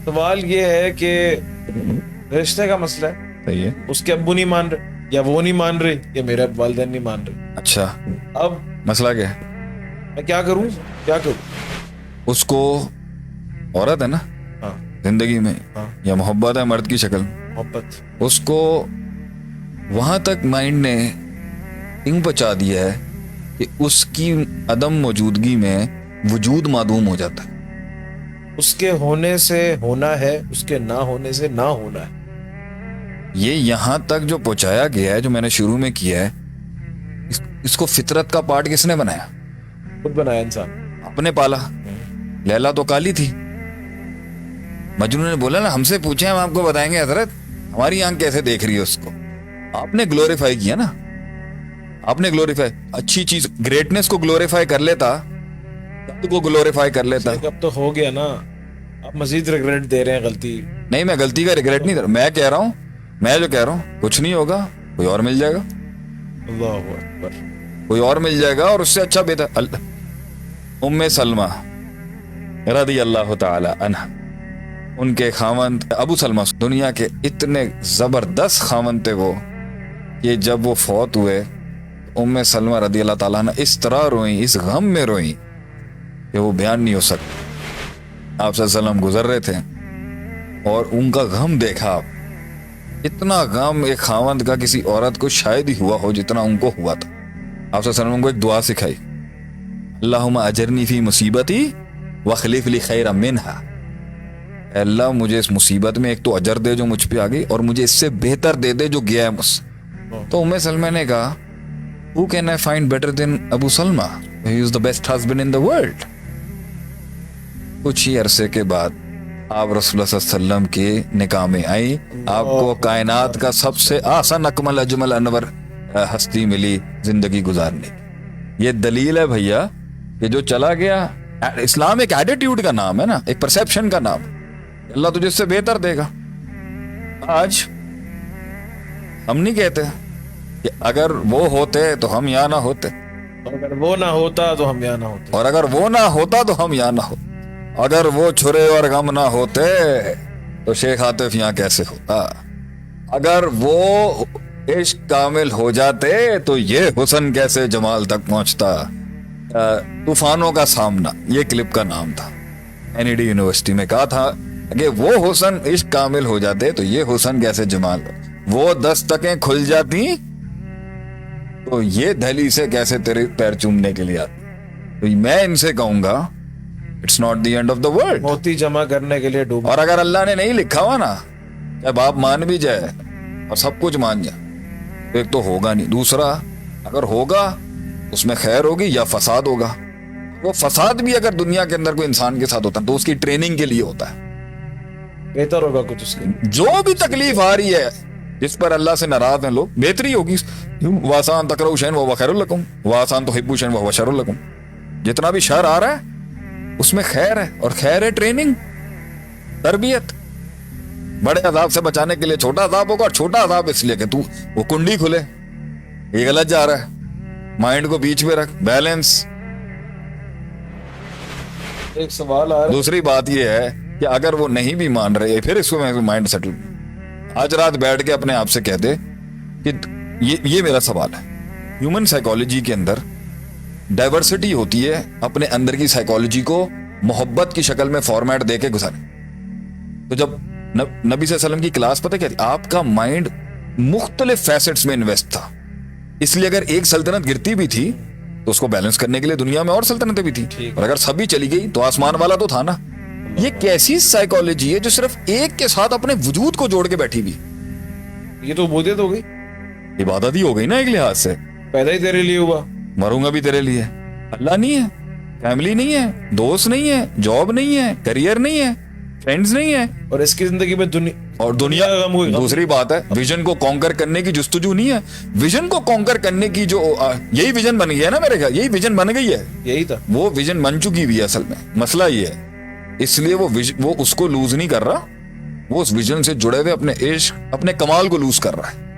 سوال یہ ہے کہ رشتے کا مسئلہ ہے, صحیح ہے. اس کے ابو نہیں مان رہے, یا وہ نہیں مان رہے, یا میرے والدین نہیں مان رہے. اچھا, اب مسئلہ کیا ہے؟ میں کیا کروں, کیا کروں؟ اس کو عورت ہے نا ہاں زندگی میں, ہاں, یا محبت ہے مرد کی شکل میں, محبت. اس کو وہاں تک مائنڈ نے انگ پہنچا دیا ہے کہ اس کی عدم موجودگی میں وجود معدوم ہو جاتا ہے. اس کے ہونے سے ہونا ہے, اس کے نہ ہونے سے نہ ہونا ہے. یہ یہاں تک جو پہنچایا گیا ہے, جو میں نے شروع میں کیا ہے, اس کو فطرت کا پارٹ کس نے بنایا؟ خود بنایا انسان. اپنے پالا. لیلا تو کالی تھی, مجنون نے بولا نا ہم سے پوچھیں ہم آپ کو بتائیں گے حضرت, ہماری آنکھ کیسے دیکھ رہی ہے اس کو. آپ نے گلوریفائی کیا نا, آپ نے گلوریفائی, اچھی چیز گریٹنس کو گلوریفائی کر لیتا, تب کو گلوریفائی کر لیتا. اب تو ہو گیا نا, آپ مزید ریگریٹ دے رہے ہیں غلطی. نہیں, میں غلطی کا ریگریٹ نہیں کر رہا, میں کہہ رہا ہوں, میں جو کہہ رہا ہوں کچھ نہیں ہوگا, کوئی اور مل جائے گا, اللہ اکبر, کوئی اور مل جائے گا اور اس سے اچھا بہتر. ام سلمہ رضی اللہ تعالی عنہ, ان کے خاوند ابو سلمہ دنیا کے اتنے زبردست خاوند تھے وہ, کہ جب وہ فوت ہوئے ام سلمہ رضی اللہ تعالیٰ عنہ اس طرح روئیں, اس غم میں روئیں کہ وہ بیان نہیں ہو سکتا. آپ صلی اللہ علیہ وسلم گزر رہے تھے اور ان کا غم دیکھا آپ, اتنا غم ایک خاوند کا کسی عورت کو شاید ہی ہوا ہو جتنا ان کو ہوا تھا. آپ صلی اللہ علیہ وسلم کو ایک دعا سکھائی, اللہم اجرنی فی مصیبتی واخلف لی خیرا منہا, اے اللہ مجھے اس مصیبت میں ایک تو اجر دے جو مجھ پہ آ گئی, اور مجھے اس سے بہتر دے دے جو گیا ہے مجھ سے. تو ام سلمہ نے کہا who can I find better than Abu Salma? He is the best husband in the world. کچھ ہی عرصے کے بعد آپ رسول اللہ صلی اللہ علیہ وسلم کے نکاح میں آئی, آپ کو کائنات کا سب سے آسان اکمل اجمل انور ہستی ملی زندگی گزارنے کی. یہ دلیل ہے بھیا کہ جو چلا گیا, اسلام ایک ایٹیٹیوڈ کا نام ہے نا, ایک پرسیپشن کا نام, اللہ تجھے اس سے بہتر دے گا. آج ہم نہیں کہتے کہ اگر وہ ہوتے تو ہم یہاں نہ ہوتے, اگر وہ نہ ہوتا تو ہم یہاں نہ ہوتے, اور اگر وہ نہ ہوتا تو ہم یہاں نہ ہوتے, اگر وہ چھرے اور غم نہ ہوتے تو شیخ عاطف یہاں کیسے ہوتا, اگر وہ عشق کامل ہو جاتے تو یہ حسن کیسے جمال تک پہنچتا. طوفانوں کا سامنا یہ کلپ کا نام تھا, NED یونیورسٹی میں کہا تھا کہ وہ حسن عشق کامل ہو جاتے تو یہ حسن کیسے جمال, وہ دستکیں کھل جاتی تو یہ دہلی سے کیسے تیرے پیر چومنے کے لیے آتی. تو میں ان سے کہوں گا it's not the end of the world. موتی جمع کرنے کے لیے ڈوبا, اور اگر اللہ نے نہیں لکھا ہوا نا, جب آپ مان بھی جائے اور سب کچھ مان جائے تو ایک تو ہوگا نہیں, دوسرا اگر ہوگا اس میں خیر ہوگی یا فساد ہوگا. وہ فساد بھی اگر دنیا کے اندر کوئی انسان کے ساتھ ہوتا ہے تو اس کی ٹریننگ کے لیے ہوتا ہے. بہتر ہوگا کچھ اس کے, جو بھی تکلیف آ رہی ہے جس پر اللہ سے ناراض ہیں لوگ, بہتری ہوگی. واسان تکرہوا شیئا وہو خیر لکم واسان تحبوا شیئا وہو شر لکم. جتنا بھی شر آ رہا ہے اس میں خیر ہے, اور خیر ہے ٹریننگ, تربیت. بڑے عذاب سے بچانے کے لیے چھوٹا عذاب ہوگا, اور چھوٹا عذاب اس لیے کہ تو وہ کنڈی کھلے, یہ غلط جا رہا ہے, مائنڈ کو بیچ میں رکھ, بیلنس. ایک سوال آ رہا ہے, دوسری بات یہ ہے کہ اگر وہ نہیں بھی مان رہے پھر اس کو میں مائنڈ سیٹل, آج رات بیٹھ کے اپنے آپ سے کہہ دے کہ یہ میرا سوال ہے. ہیومن سائیکالوجی کے اندر ڈائیورسٹی ہوتی ہے, اپنے اندر کی سائیکالوجی کو محبت کی شکل میں فارمیٹ دے کے گزارے. تو جب نبی صلی اللہ علیہ وسلم کی کلاس پتہ کیا تھی, آپ کا مائنڈ مختلف فیسٹس میں انویسٹ تھا, اس لیے اگر ایک سلطنت گرتی بھی تھی تو اس کو بیلنس کرنے کے لیے دنیا میں اور سلطنتیں بھی تھی, اور اگر سبھی چلی گئی تو آسمان والا تو تھا نا. یہ کیسی سائیکالوجی ہے جو صرف ایک کے ساتھ اپنے وجود کو جوڑ کے بیٹھی بھی. یہ تو عبودیت ہو گئی, عبادت ہی ہو گئی نا ایک لحاظ سے. پیدا ہی تیرے لیے ہوا, مروں گا بھی تیرے لیے. اللہ نہیں ہے, فیملی نہیں ہے, دوست نہیں ہے, جاب نہیں ہے, کریئر نہیں ہے, فرینڈز نہیں ہے, اور اس کی زندگی میں دنیا دوسری بات ہے, ویژن کو کانکر کرنے کی جستجو نہیں ہے. ویژن کو کانکر کرنے کی جو یہی ویژن بن گئی ہے نا, میرے خیال یہی ویژن بن گئی ہے, یہی تھا. وہ ویژن بن چکی بھی ہے اصل میں. مسئلہ یہ ہے اس لیے وہ اس کو لوز نہیں کر رہا, وہ اس ویژن سے جڑے ہوئے اپنے عشق اپنے کمال کو لوز کر رہا ہے,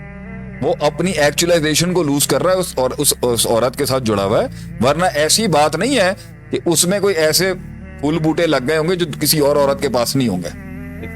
وہ اپنی ایکچولائزیشن کو لوز کر رہا ہے اور اس عورت کے ساتھ جڑا ہوا ہے. ورنہ ایسی بات نہیں ہے کہ اس میں کوئی ایسے پھول بوٹے لگ گئے ہوں گے جو کسی اور عورت کے پاس نہیں ہوں گے.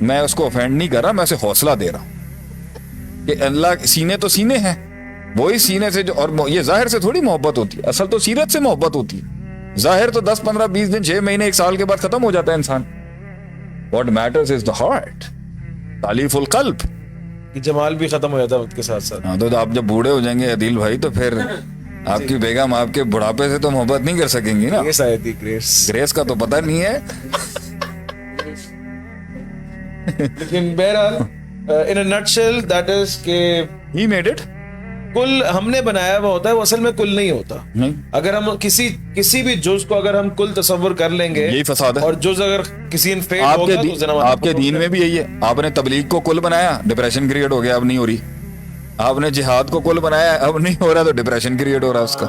میں اس کو افینڈ نہیں کر رہا, میں اسے حوصلہ دے رہا ہوں کہ اللہ سینے تو سینے ہیں, وہی سینے سے جو, اور یہ ظاہر سے تھوڑی محبت ہوتی ہے, اصل تو سیرت سے محبت ہوتی ہے. ظاہر تو 10 15 20 دن 6 مہینے 1 سال کے بعد ختم ہو جاتا ہے انسان. What matters is the heart, تالیف القلب. کہ جمال بھی ختم ہو جاتا ہے وقت کے ساتھ ساتھ. ہاں تو آپ جب بوڑھے ہو جائیں گے عدیل بھائی تو پھر آپ کی بیگم آپ کے بڑھاپے سے تو محبت نہیں کر سکیں گی نا. گریس آئی تھی, گریس. گریس کا تو پتہ نہیں ہے. لیکن بہرحال in a nutshell that is کہ ہی میڈ اٹ. کل ہم نے بنایا ہوا ہوتا ہے, وہ اصل میں کل نہیں ہوتا. نہیں, اگر ہم کسی بھی جز کو اگر ہم کل تصور کر لیں گے, یہی فساد ہے. اور جز اگر کسی ان فیڈ آپ ہوگا کے تو ذرا آپ کے دین میں بھی یہی ہے. آپ نے تبلیغ کو کل بنایا, ڈپریشن کریٹ ہو گیا, اب نہیں ہو رہی. آپ نے جہاد کو کل بنایا, اب نہیں ہو رہا تو ڈپریشن کریٹ ہو رہا اس کا.